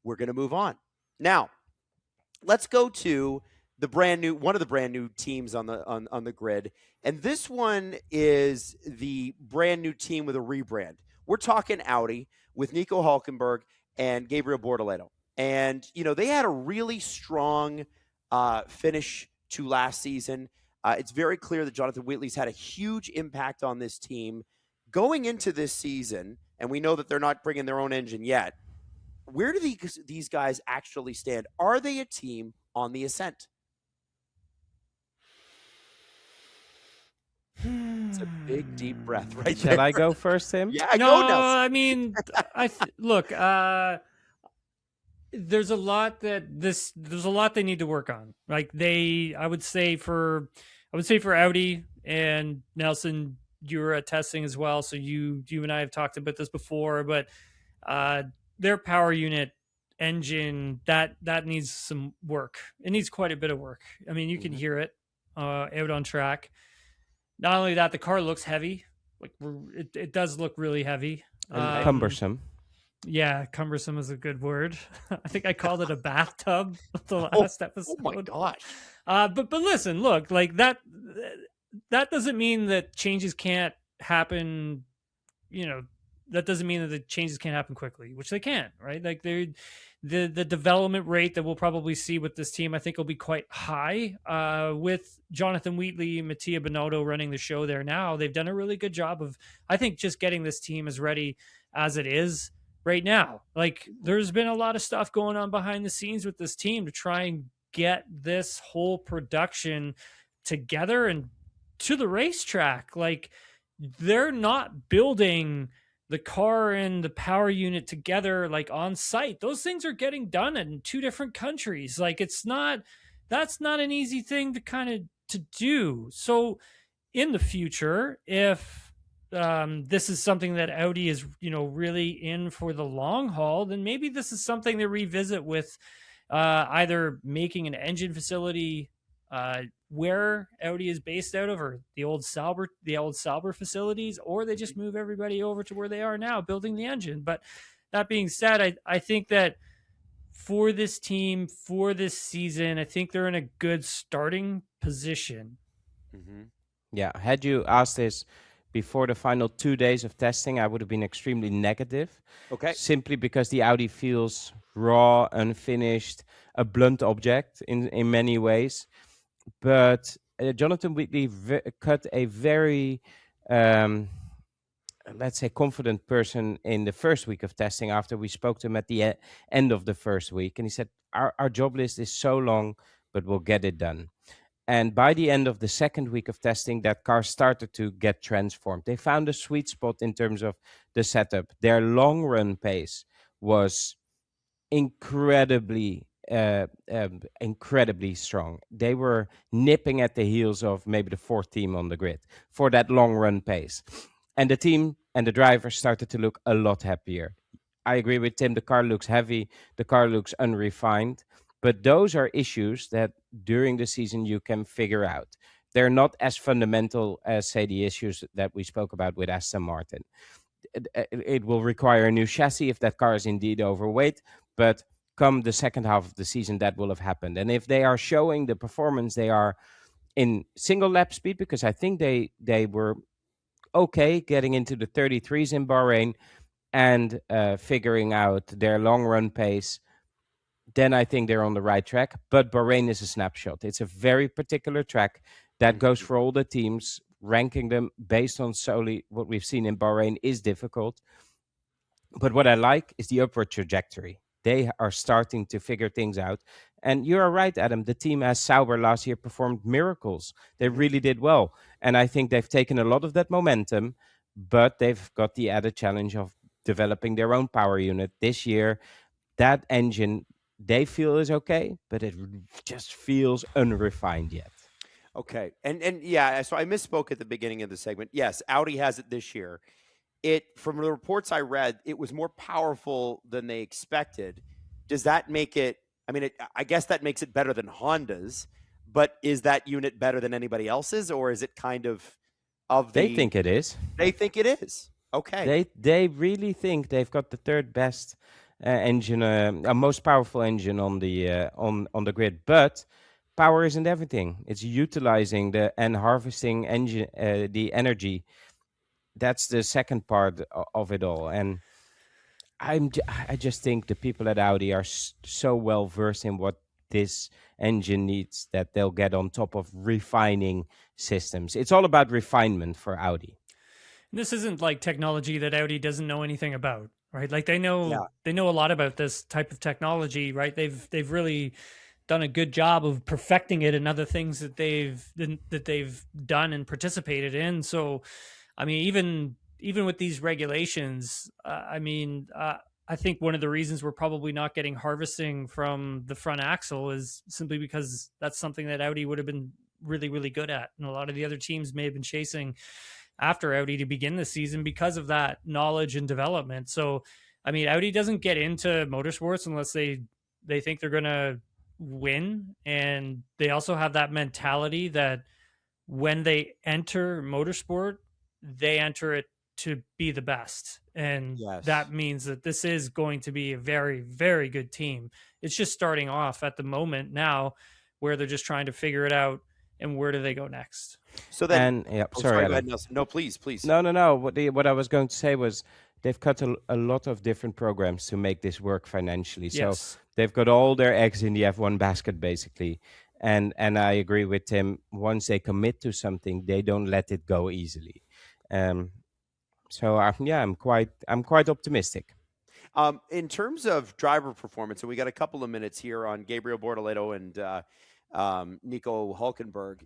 we're going to move on. Now, let's go to one of the brand new teams on the grid, and this one is the brand new team with a rebrand. We're talking Audi with Nico Hulkenberg and Gabriel Bortoleto, and they had a really strong finish to last season. It's very clear that Jonathan Wheatley's had a huge impact on this team going into this season, and we know that they're not bringing their own engine yet. Where do these guys actually stand? Are they a team on the ascent? It's a big, deep breath right there. Shall I go first, Tim? Yeah, no, go, Nelson. I mean, look, there's a lot they need to work on. Like I would say for Audi, and Nelson, you were at testing as well, so you and I have talked about this before, but their power unit engine that needs some work. It needs quite a bit of work. I mean, you can hear it out on track. Not only that, the car looks heavy. Like it does look really heavy. Cumbersome. Yeah, cumbersome is a good word. I think I called it a bathtub the last episode. Oh my gosh. But listen, look, like that doesn't mean that changes can't happen. That doesn't mean that the changes can't happen quickly, which they can, right? Like the development rate that we'll probably see with this team, I think, will be quite high. With Jonathan Wheatley, Mattia Binotto running the show there now, they've done a really good job of, I think, just getting this team as ready as it is right now. Like there's been a lot of stuff going on behind the scenes with this team to try and get this whole production together and to the racetrack. Like they're not building the car and the power unit together like on site. Those things are getting done in two different countries. Like that's not an easy thing to do. So in the future, if this is something that Audi is, really in for the long haul, then maybe this is something to revisit with either making an engine facility where Audi is based out of, or the old Sauber facilities, or they just move everybody over to where they are now, building the engine. But that being said, I think that for this team, for this season, I think they're in a good starting position. Mm-hmm. Yeah, had you asked this before the final 2 days of testing, I would have been extremely negative. Okay. Simply because the Audi feels raw, unfinished, a blunt object in many ways. But Jonathan Wheatley cut a very, let's say, confident person in the first week of testing after we spoke to him at the end of the first week. And he said, our job list is so long, but we'll get it done. And by the end of the second week of testing, that car started to get transformed. They found a sweet spot in terms of the setup. Their long run pace was incredibly strong. They were nipping at the heels of maybe the fourth team on the grid for that long run pace. And the team and the driver started to look a lot happier. I agree with Tim. The car looks heavy. The car looks unrefined. But those are issues that during the season you can figure out. They're not as fundamental as, say, the issues that we spoke about with Aston Martin. It will require a new chassis if that car is indeed overweight, but come the second half of the season, that will have happened. And if they are showing the performance they are in single lap speed, because I think they were okay getting into the 33s in Bahrain and figuring out their long run pace, then I think they're on the right track. But Bahrain is a snapshot. It's a very particular track that goes for all the teams. Ranking them based on solely what we've seen in Bahrain is difficult. But what I like is the upward trajectory. They are starting to figure things out. And you are right, Adam. The team as Sauber last year performed miracles. They really did well. And I think they've taken a lot of that momentum, but they've got the added challenge of developing their own power unit this year. That engine they feel is okay, but it just feels unrefined yet. Okay. And yeah, so I misspoke at the beginning of the segment. Yes, Audi has it this year. From the reports I read, it was more powerful than they expected. Does that make it, I guess that makes it better than Honda's, but is that unit better than anybody else's, or is it kind of They think it is. They think it is. Okay. They really think they've got the third best engine, a most powerful engine on the grid. But power isn't everything. It's utilizing and harvesting the energy. That's the second part of it all. And I just think the people at Audi are so well versed in what this engine needs that they'll get on top of refining systems. It's all about refinement for Audi. This isn't like technology that Audi doesn't know anything about, right? Like they know a lot about this type of technology, right? They've really done a good job of perfecting it and other things that they've done and participated in. So, I mean, even with these regulations, I think one of the reasons we're probably not getting harvesting from the front axle is simply because that's something that Audi would have been really, really good at. And a lot of the other teams may have been chasing after Audi to begin the season because of that knowledge and development. So, I mean, Audi doesn't get into motorsports unless they think they're going to win. And they also have that mentality that when they enter motorsport, they enter it to be the best. And that means that this is going to be a very, very good team. It's just starting off at the moment now where they're just trying to figure it out. And where do they go next? So then, sorry, go ahead, Nelson. No, please. No. What I was going to say was they've cut a lot of different programs to make this work financially. Yes. So they've got all their eggs in the F1 basket, basically. And I agree with Tim. Once they commit to something, they don't let it go easily. So I'm quite optimistic. In terms of driver performance, and we got a couple of minutes here on Gabriel Bortoleto and Nico Hulkenberg,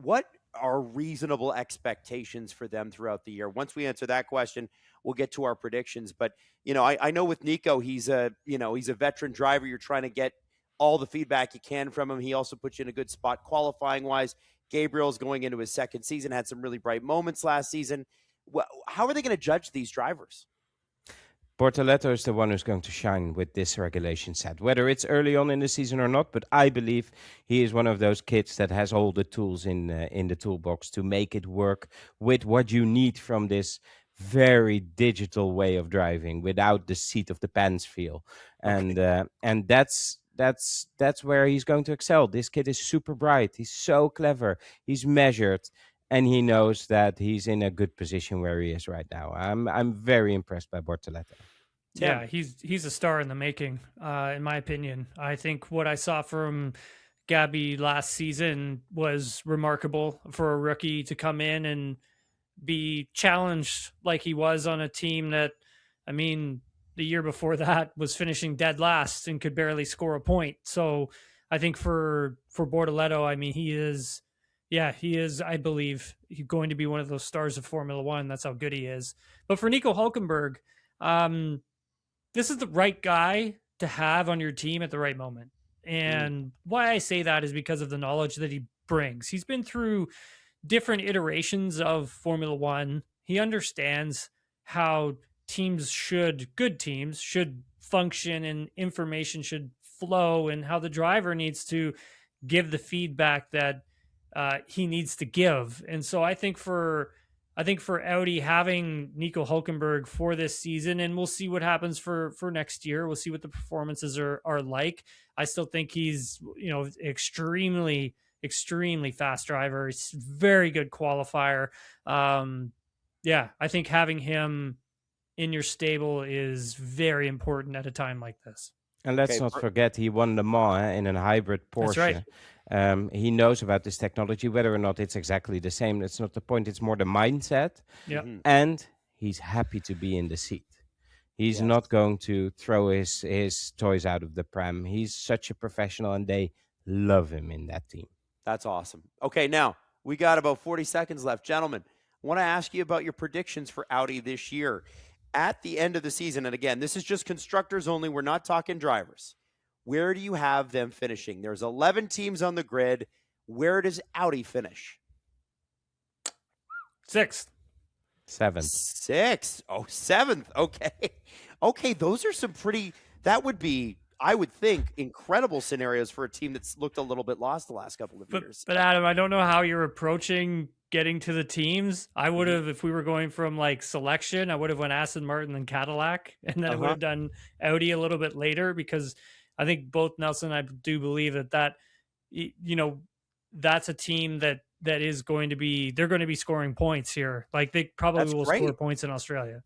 what are reasonable expectations for them throughout the year? Once we answer that question, we'll get to our predictions. But, I know with Nico, he's a veteran driver. You're trying to get all the feedback you can from him. He also puts you in a good spot qualifying wise. Gabriel's going into his second season, had some really bright moments last season. How are they going to judge these drivers? Bortoleto is the one who's going to shine with this regulation set, whether it's early on in the season or not. But I believe he is one of those kids that has all the tools in the toolbox to make it work with what you need from this very digital way of driving without the seat of the pants feel. And that's where he's going to excel. This kid is super bright. He's so clever. He's measured. And he knows that he's in a good position where he is right now. I'm very impressed by Bortoleto. Yeah, he's a star in the making, in my opinion. I think what I saw from Gabby last season was remarkable for a rookie to come in and be challenged like he was on a team that, I mean, the year before that was finishing dead last and could barely score a point. So I think for Bortoleto, I mean, he is, I believe, he's going to be one of those stars of Formula One. That's how good he is. But for Nico Hulkenberg, this is the right guy to have on your team at the right moment. And why I say that is because of the knowledge that he brings. He's been through different iterations of Formula One. He understands how good teams should function and information should flow and how the driver needs to give the feedback that he needs to give. And so I think for Audi having Nico Hulkenberg for this season, and we'll see what happens for next year. We'll see what the performances are like. I still think he's, extremely, extremely fast driver. He's a very good qualifier. I think having him in your stable is very important at a time like this. And let's not forget, he won Le Mans in a hybrid Porsche. That's right. He knows about this technology, whether or not it's exactly the same. That's not the point. It's more the mindset. Yeah. And he's happy to be in the seat. He's not going to throw his toys out of the pram. He's such a professional, and they love him in that team. That's awesome. Okay, now we got about 40 seconds left. Gentlemen, I want to ask you about your predictions for Audi this year. At the end of the season, and again, this is just constructors only. We're not talking drivers. Where do you have them finishing? There's 11 teams on the grid. Where does Audi finish? 6th. 7th. 6th. Oh, 7th. Okay. Okay, those are some that would be, I would think, incredible scenarios for a team that's looked a little bit lost the last couple of years. But Adam, I don't know how you're approaching getting to the teams, I would have, if we were going from like selection, I would have went Aston Martin and Cadillac, and then I would have done Audi a little bit later, because I think both Nelson and I do believe that that's a team that is going to be, they're going to be scoring points here. Like they probably will score points in Australia.